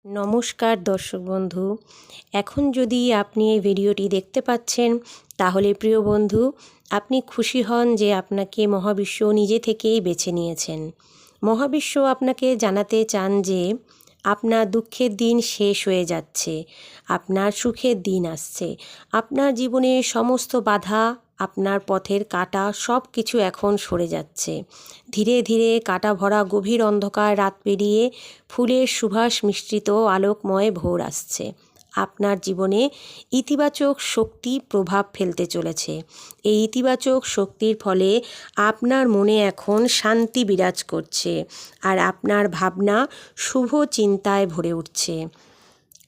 নমস্কার দর্শক বন্ধু। এখন যদি আপনি এই ভিডিওটি দেখতে পাচ্ছেন তাহলে প্রিয় বন্ধু, আপনি খুশি হন যে আপনাকে মহাবিশ্ব নিজে থেকেই বেছে নিয়েছেন। মহাবিশ্ব আপনাকে জানাতে চান যে আপনার দুঃখের দিন শেষ হয়ে যাচ্ছে, আপনার সুখের দিন আসছে। আপনার জীবনে সমস্ত বাধা, আপনার পথের কাঁটা সব কিছু এখন সরে যাচ্ছে। ধীরে ধীরে কাঁটা ভরা গভীর অন্ধকার রাত পেরিয়ে ফুলের সুবাস মিশ্রিত আলোকময় ভোর আসছে। আপনার জীবনে ইতিবাচক শক্তি প্রভাব ফেলতে চলেছে। এই ইতিবাচক শক্তির ফলে আপনার মনে এখন শান্তি বিরাজ করছে, আর আপনার ভাবনা শুভ চিন্তায় ভরে উঠছে।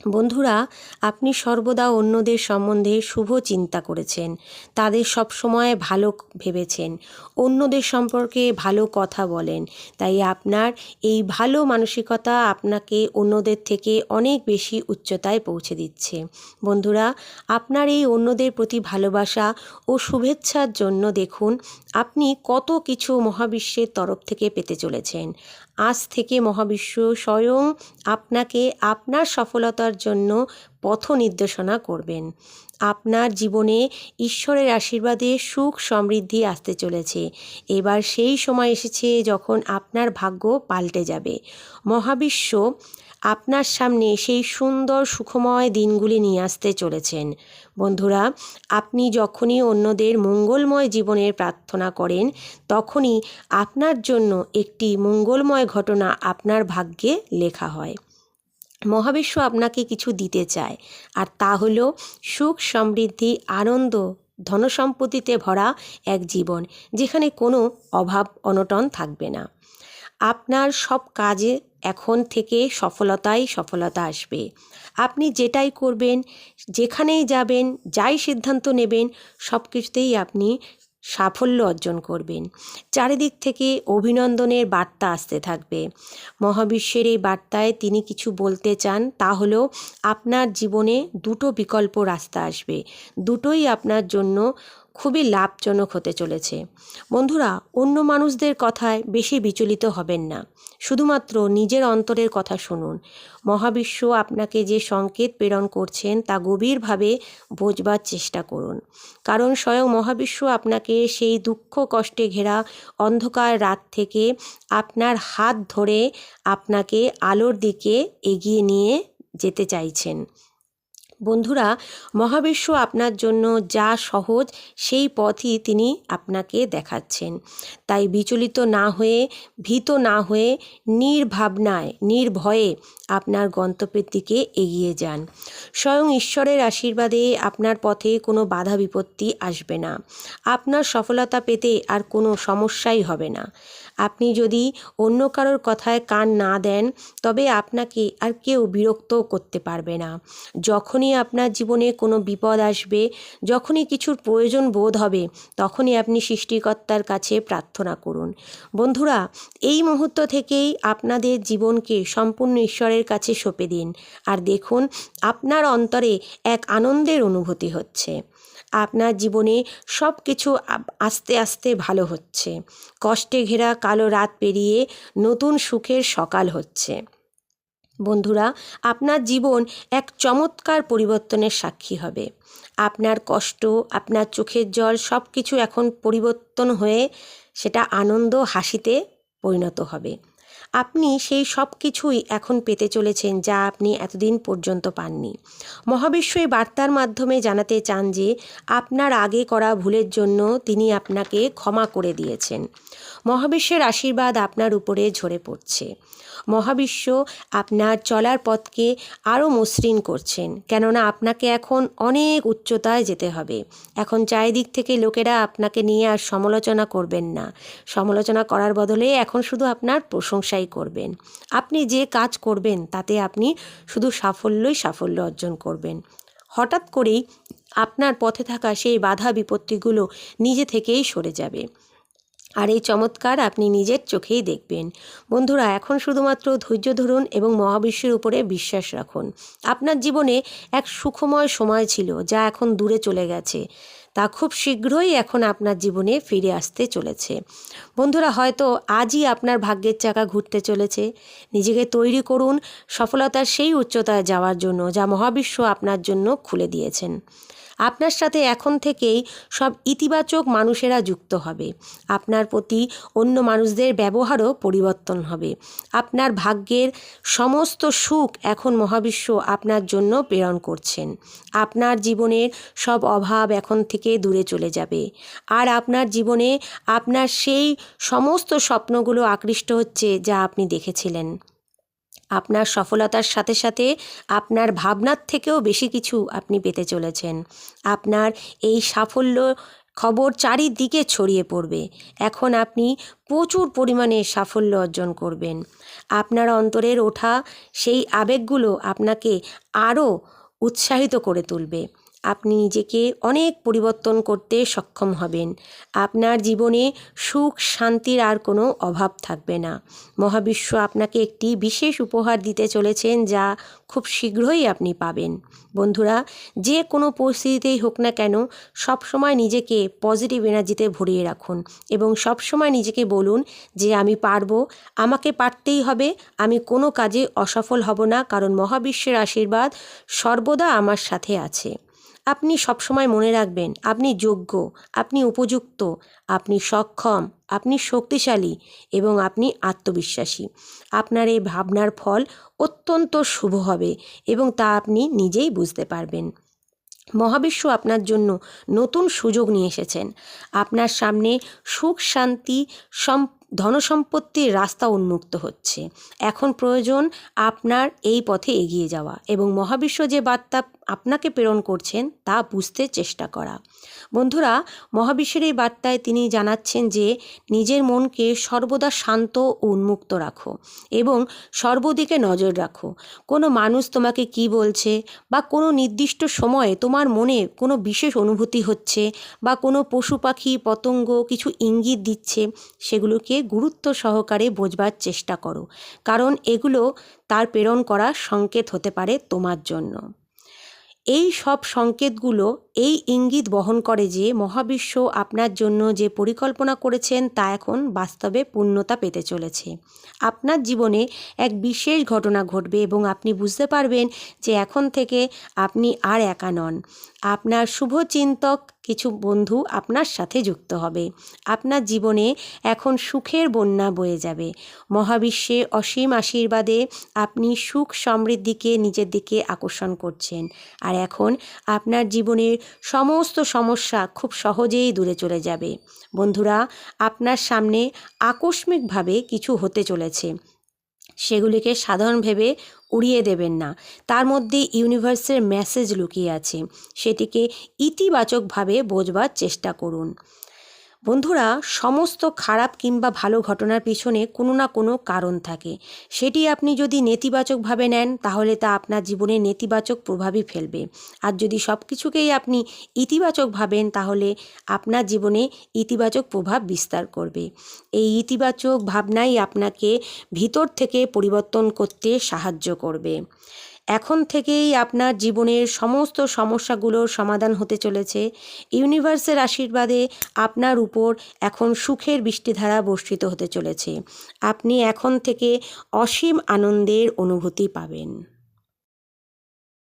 বন্ধুরা, আপনি সর্বদা অন্যদের সম্বন্ধে শুভ চিন্তা করেছেন, তাদের সবসময় ভালো ভেবেছেন, অন্যদের সম্পর্কে ভালো কথা বলেন। তাই আপনার এই ভালো মানসিকতা আপনাকে অন্যদের থেকে অনেক বেশি উচ্চতায় পৌঁছে দিচ্ছে। বন্ধুরা, আপনার এই অন্যদের প্রতি ভালোবাসা ও শুভেচ্ছার জন্য দেখুন আপনি কত কিছু মহাবিশ্বের তরফ থেকে পেতে চলেছেন। আজ থেকে মহাবিশ্ব স্বয়ং আপনাকে আপনার সফলতার জন্য পথ নির্দেশনা করবেন। আপনার জীবনে ঈশ্বরের আশীর্বাদে সুখ সমৃদ্ধি আসতে চলেছে। এবার সেই সময় এসেছে যখন আপনার ভাগ্য পাল্টে যাবে। মহাবিশ্ব আপনার সামনে সেই সুন্দর সুখময় দিনগুলি নিয়ে আসতে চলেছেন। বন্ধুরা, আপনি যখনই অন্যদের মঙ্গলময় জীবনের প্রার্থনা করেন, তখনই আপনার জন্য একটি মঙ্গলময় ঘটনা আপনার ভাগ্যে লেখা হয়। মহাবিশ্ব আপনাকে কিছু দিতে চায়, আর তা হলো সুখ সমৃদ্ধি, আনন্দ, ধনসম্পত্তিতে ভরা এক জীবন, যেখানে কোনো অভাব অনটন থাকবে না। আপনার সব কাজে এখন থেকে সফলতাই সফলতা আসবে। আপনি যেটাই করবেন, যেখানেই যাবেন, যাই সিদ্ধান্ত নেবেন, সব কিছুতেই আপনি সাফল্য অর্জন করবেন। চারিদিক থেকে অভিনন্দনের বার্তা আসতে থাকবে। মহাবিশ্বের এই বার্তায় তিনি কিছু বলতে চান, তা হলো আপনার জীবনে দুটো বিকল্প রাস্তা আসবে, দুটোই আপনার জন্য খুবই লাভজনক হতে চলেছে। বন্ধুরা, অন্য মানুষদের কথায় বেশি বিচলিত হবেন না, শুধুমাত্র নিজের অন্তরের কথা শুনুন। মহাবিশ্ব আপনাকে যে সংকেত প্রেরণ করছেন তা গভীরভাবে বোঝবার চেষ্টা করুন, কারণ স্বয়ং মহাবিশ্ব আপনাকে সেই দুঃখ কষ্টে ঘেরা অন্ধকার রাত থেকে আপনার হাত ধরে আপনাকে আলোর দিকে এগিয়ে নিয়ে যেতে চাইছেন। বন্ধুরা, মহাবিশ্ব আপনার জন্য যা সহজ সেই পথই তিনি আপনাকে দেখাচ্ছেন। তাই বিচলিত না হয়ে, ভীত না হয়ে, নির্ভাবনায়, নির্ভয়ে আপনার গন্তব্যের দিকে এগিয়ে যান। স্বয়ং ঈশ্বরের আশীর্বাদে আপনার পথে কোনো বাধা বিপত্তি আসবে না। আপনার সফলতা পেতে আর কোনো সমস্যাই হবে না। আপনি যদি অন্য কারোর কথায় কান না দেন, তবে আপনাকে আর কেউ বিরক্তও করতে পারবে না। যখনই আপনার জীবনে কোনো বিপদ আসবে, যখনই কিছুর প্রয়োজন বোধ হবে, তখনই আপনি সৃষ্টিকর্তার কাছে প্রার্থনা করুন। বন্ধুরা, এই মুহূর্ত থেকেই আপনাদের জীবনকে সম্পূর্ণ ঈশ্বরের কাছে সঁপে দিন, আর দেখুন আপনার অন্তরে এক আনন্দের অনুভূতি হচ্ছে। আপনার জীবনে সব কিছু আস্তে আস্তে ভালো হচ্ছে। কষ্টে ঘেরা কালো রাত পেরিয়ে নতুন সুখের সকাল হচ্ছে। বন্ধুরা, আপনার জীবন এক চমৎকার পরিবর্তনের সাক্ষী হবে। আপনার কষ্ট, আপনার চোখের জল সব কিছু এখন পরিবর্তন হয়ে সেটা আনন্দ, হাসিতে পরিণত হবে। আপনি সেই সব কিছুই এখন পেতে চলেছেন যা আপনি এতদিন পর্যন্ত পাননি। মহাবিশ্ব এই বার্তার মাধ্যমে জানাতে চান যে আপনার আগে করা ভুলের জন্য তিনি আপনাকে ক্ষমা করে দিয়েছেন। মহাবিশ্বের আশীর্বাদ আপনার উপরে ঝরে পড়ছে। মহাবিশ্ব আপনার চলার পথকে আরও মসৃণ করছেন, কেননা আপনাকে এখন অনেক উচ্চতায় যেতে হবে। এখন চারিদিক থেকে লোকেরা আপনাকে নিয়ে আর সমালোচনা করবেন না। সমালোচনা করার বদলে এখন শুধু আপনার প্রশংসাই করবেন। আপনি যে কাজ করবেন তাতে আপনি শুধু সাফল্যই সাফল্য অর্জন করবেন। হঠাৎ করেই আপনার পথে থাকা সেই বাধা বিপত্তিগুলো নিজে থেকেই সরে যাবে। আর এই চমৎকার আপনি নিজের চোখেই দেখবেন। বন্ধুরা, এখন শুধুমাত্র ধৈর্য ধরুন এবং মহাবিশ্বের উপরে বিশ্বাস রাখুন। আপনার জীবনে এক সুখময় সময় ছিল যা এখন দূরে চলে গেছে, তা খুব শীঘ্রই এখন আপনার জীবনে ফিরে আসতে চলেছে। বন্ধুরা, হয়তো আজই আপনার ভাগ্যের চাকা ঘুরতে চলেছে। নিজেকে তৈরি করুন সফলতার সেই উচ্চতায় যাওয়ার জন্য যা মহাবিশ্ব আপনার জন্য খুলে দিয়েছেন। আপনার সাথে এখন থেকেই সব ইতিবাচক মানুষেরা যুক্ত হবে। আপনার প্রতি অন্য মানুষদের ব্যবহারও পরিবর্তন হবে। আপনার ভাগ্যের সমস্ত সুখ এখন মহাবিশ্ব আপনার জন্য প্রেরণ করছেন। আপনার জীবনের সব অভাব এখন থেকে দূরে চলে যাবে। আর আপনার জীবনে আপনার সেই সমস্ত স্বপ্নগুলো আকৃষ্ট হচ্ছে যা আপনি দেখেছিলেন। আপনার সফলতার সাথে সাথে আপনার ভাবনার থেকেও বেশি কিছু আপনি পেতে চলেছেন। আপনার এই সাফল্য খবর চারিদিকে ছড়িয়ে পড়বে। এখন আপনি প্রচুর পরিমাণে সাফল্য অর্জন করবেন। আপনার অন্তরের ওঠা সেই আবেগগুলো আপনাকে আরও উৎসাহিত করে তুলবে। আপনি নিজেকে অনেক পরিবর্তন করতে সক্ষম হবেন। আপনার জীবনে সুখ শান্তির আর কোনো অভাব থাকবে না। মহাবিশ্ব আপনাকে একটি বিশেষ উপহার দিতে চলেছেন যা খুব শীঘ্রই আপনি পাবেন। বন্ধুরা, যে কোনো পরিস্থিতিতেই হোক না কেন, সবসময় নিজেকে পজিটিভ এনার্জিতে ভরিয়ে রাখুন এবং সবসময় নিজেকে বলুন যে আমি পারবো, আমাকে পারতেই হবে, আমি কোনো কাজে অসফল হব না, কারণ মহাবিশ্বের আশীর্বাদ সর্বদা আমার সাথে আছে। আপনি সবসময় মনে রাখবেন আপনি যোগ্য, আপনি উপযুক্ত, আপনি সক্ষম, আপনি শক্তিশালী এবং আপনি আত্মবিশ্বাসী। আপনার এই ভাবনার ফল অত্যন্ত শুভ হবে এবং তা আপনি নিজেই বুঝতে পারবেন। মহাবিশ্ব আপনার জন্য নতুন সুযোগ নিয়ে এসেছেন। আপনার সামনে সুখ শান্তি ধনসম্পত্তির রাস্তা উন্মুক্ত হচ্ছে। এখন প্রয়োজন আপনার এই পথে এগিয়ে যাওয়া এবং মহাবিশ্ব যে বার্তা আপনাকে প্রেরণ করছেন তা বুঝতে চেষ্টা করা। বন্ধুরা, মহাবিশ্বের এই বার্তায় তিনি জানাচ্ছেন যে নিজের মনকে সর্বদা শান্ত ও উন্মুক্ত রাখো এবং সর্বদিকে নজর রাখো। কোনো মানুষ তোমাকে কি বলছে বা কোনো নির্দিষ্ট সময়ে তোমার মনে কোনো বিশেষ অনুভূতি হচ্ছে বা কোনো পশু পাখি পতঙ্গ কিছু ইঙ্গিত দিচ্ছে, সেগুলোকে গুরুত্ব সহকারে বোঝবার চেষ্টা করো, কারণ এগুলো তার প্রেরণ করা সংকেত হতে পারে তোমার জন্য। এই সব সংকেতগুলো এই ইঙ্গিত বহন করে যে মহাবিশ্ব আপনার জন্য যে পরিকল্পনা করেছেন তা এখন বাস্তবে পূর্ণতা পেতে চলেছে। আপনার জীবনে এক বিশেষ ঘটনা ঘটবে এবং আপনি বুঝতে পারবেন যে এখন থেকে আপনি আর একা নন। আপনার শুভচিন্তক কিছু বন্ধু আপনার সাথে যুক্ত হবে। আপনার জীবনে এখন সুখের বন্যা বয়ে যাবে। মহাবিশ্বে অসীম আশীর্বাদে আপনি সুখ সমৃদ্ধিকে নিজের দিকে আকর্ষণ করছেন। আর এখন আপনার জীবনের সমস্ত সমস্যা খুব সহজেই দূরে চলে যাবে। বন্ধুরা, আপনার সামনে আকস্মিকভাবে কিছু হতে চলেছে, সেগুলিকে সাধারণ ভেবে উড়িয়ে দেবেন না। তার মধ্যে ইউনিভার্সের মেসেজ লুকিয়ে আছে, সেটিকে ইতিবাচকভাবে বোঝবার চেষ্টা করুন। বন্ধুরা, সমস্ত খারাপ কিংবা ভালো ঘটনার পিছনে কোনো না কোনো কারণ থাকে। সেটি আপনি যদি নেতিবাচকভাবে নেন তাহলে তা আপনার জীবনে নেতিবাচক প্রভাবই ফেলবে। আর যদি সব কিছুকেই আপনি ইতিবাচক ভাবেন তাহলে আপনার জীবনে ইতিবাচক প্রভাব বিস্তার করবে। এই ইতিবাচক ভাবনাই আপনাকে ভিতর থেকে পরিবর্তন করতে সাহায্য করবে। এখন থেকেই আপনার জীবনের সমস্ত সমস্যাগুলোর সমাধান হতে চলেছে। ইউনিভার্সের আশীর্বাদে আপনার উপর এখন সুখের বৃষ্টিধারা বর্ষিত হতে চলেছে। আপনি এখন থেকে অসীম আনন্দের অনুভূতি পাবেন।